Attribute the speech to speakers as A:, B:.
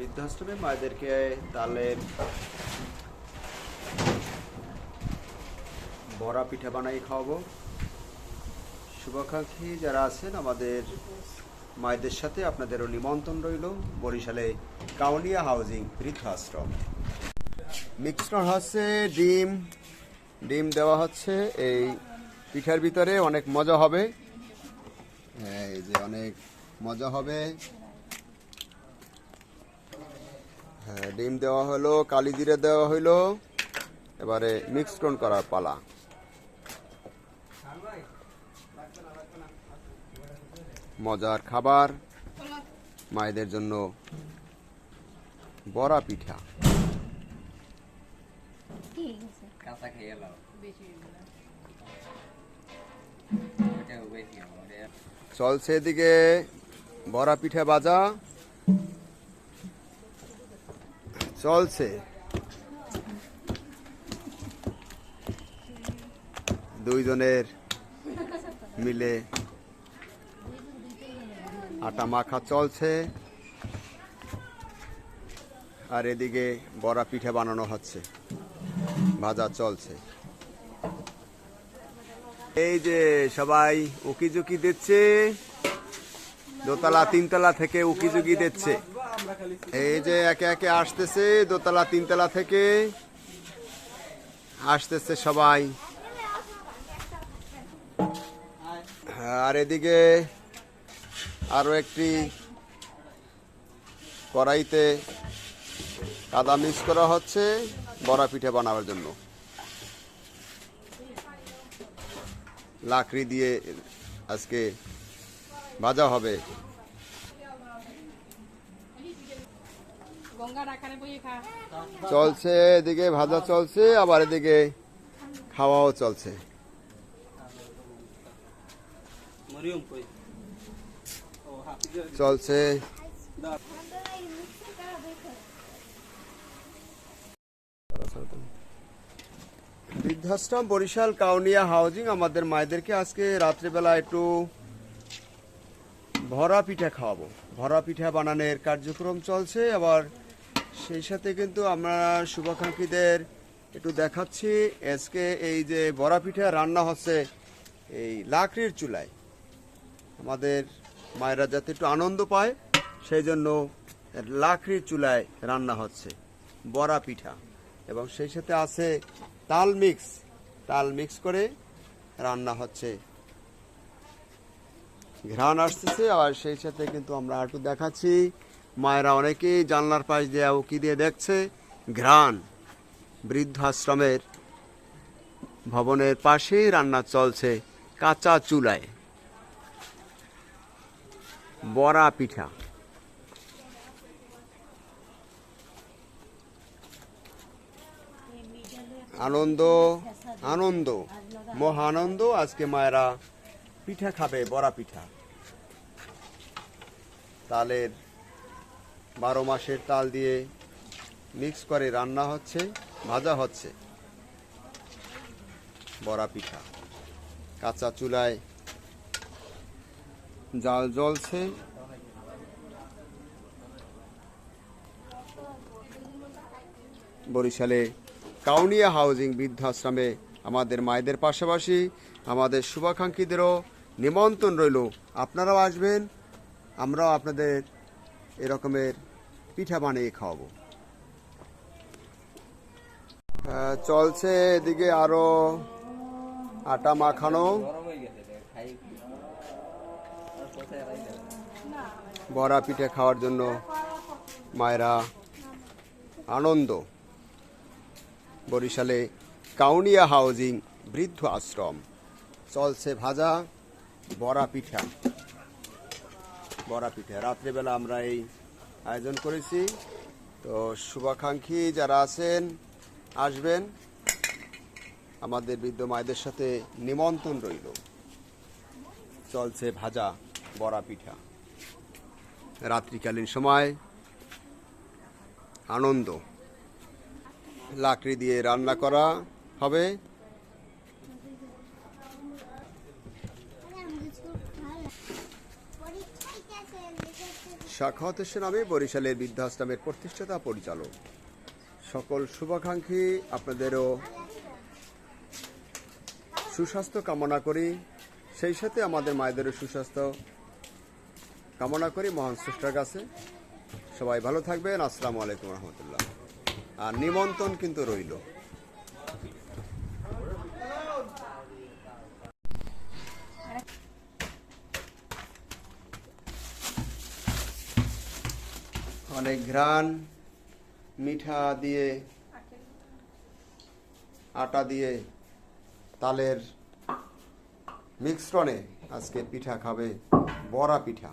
A: বৃদ্ধাশ্রমে মায়েদেরকে তালের বড়া পিঠা বানাই খাওয়াবো। শুভাকাঙ্ক্ষী যারা আছেন আমাদের মায়েদের সাথে আপনাদেরও নিমন্ত্রণ রইল বরিশালে কাউনিয়া হাউজিং বৃদ্ধাশ্রম। মিক্সড হচ্ছে ডিম দেওয়া হচ্ছে এই পিঠার ভিতরে। অনেক মজা হবে, এই যে অনেক মজা হবে। হ্যাঁ, ডিম দেওয়া হলো, কালি জিরে দেওয়া হইলো, এবারে মিক্সড করার পালা। মজার খাবার মায়েদের জন্য বড়া পিঠা। চলছে এদিকে বড়া পিঠা ভাজা চলছে। দুইজনের মিলে আটা মাখা চলছে, আর এদিকে বড়া পিঠা বানানো হচ্ছে, ভাজা চলছে। এই যে সবাই উকিঝুঁকি দিচ্ছে, দোতলা তিনতলা থেকে উকিঝুঁকি দিচ্ছে। এই যে একে একে আসতেছে, দোতলা তিনতলা থেকে আসতেছে সবাই। আর এদিকে আরো একটি কড়াইতে কাদা মিক্স করা হচ্ছে বড়া পিঠা বানাবার জন্য। লাকড়ি দিয়ে আজকে ভাজা হবে। চলছে এদিকে ভাজা চলছে, আবার এদিকে খাওয়াও চলছে। চলছে বৃদ্ধাশ্রম বরিশাল কাউনিয়া হাউজিং আমাদের মায়েদেরকে আজকে রাত্রিবেলা একটু ভরা পিঠা খাওয়াবো। ভরা পিঠা বানানোর কার্যক্রম চলছে। আবার সেই সাথে কিন্তু আমরা শুভাকাঙ্ক্ষীদের একটু দেখাচ্ছি আজকে এই যে বড়া পিঠা রান্না হচ্ছে এই লাকড়ির চুলায়। আমাদের মায়েরা যাতে একটু আনন্দ পায় সেই জন্য লাকড়ির চুলায় রান্না হচ্ছে বড়া পিঠা, এবং সেই সাথে আছে তাল মিক্স করে রান্না হচ্ছে। ঘ্রাণ আসতেছে, আর সেই সাথে কিন্তু আমরা একটু দেখাচ্ছি মায়েরা অনেকেই জানলার পাশ দিয়ে উকি দিয়ে দেখছে ঘ্রাণ। বৃদ্ধাশ্রমের ভবনের পাশেই রান্না চলছে কাঁচা চুলায় বড়া পিঠা। আনন্দ মহানন্দ। আজকে মায়েরা পিঠা খাবে, বড়া পিঠা। তালের 12 মাসের তাল দিয়ে মিক্স করে রান্না হচ্ছে, ভাজা হচ্ছে বড়া পিঠা। কাঁচা চুলায় জাল জ্বলছে। বরিশালে কাউনিয়া হাউজিং বৃদ্ধাশ্রমে আমাদের মায়েদের পাশাপাশি আমাদের শুভাকাঙ্ক্ষীদেরও নিমন্ত্রণ রইল। আপনারাও আসবেন, আমরাও আপনাদের এরকমের পিঠা বানিয়ে খাওয়াবো। চলছে এদিকে আরো আটা মাখানো। বড়া পিঠা খাওয়ার জন্য মায়েরা আনন্দ। বরিশালে কাউনিয়া হাউজিং বৃদ্ধ আশ্রম চলছে ভাজা বড়া পিঠা। রাত্রেবেলা আমরা এই আয়োজন করেছি। তো শুভাকাঙ্ক্ষী যারা আছেন আসবেন, আমাদের বৃদ্ধ মায়েদের সাথে নিমন্ত্রণ রইল। চলছে ভাজা বড়া পিঠা। রাত্রিকালীন সময় আনন্দ। লাকড়ি দিয়ে রান্না করা হবে। সাখাওয়াত হোসেন আমি, বরিশালের বৃদ্ধাশ্রমের প্রতিষ্ঠাতা পরিচালক। সকল শুভাকাঙ্ক্ষী আপনাদেরও সুস্বাস্থ্য কামনা করি, সেই সাথে আমাদের মায়েদেরও সুস্বাস্থ্য কামনা করি মহান স্রষ্টার কাছে। সবাই ভালো থাকবেন। আসসালামু আলাইকুম রহমতুল্লাহ। আর নিমন্ত্রণ কিন্তু রইল। অনেক ঘ্রাণ, মিঠা দিয়ে, আটা দিয়ে, তালের মিশ্রণে আজকে পিঠা খাবে, বড়া পিঠা।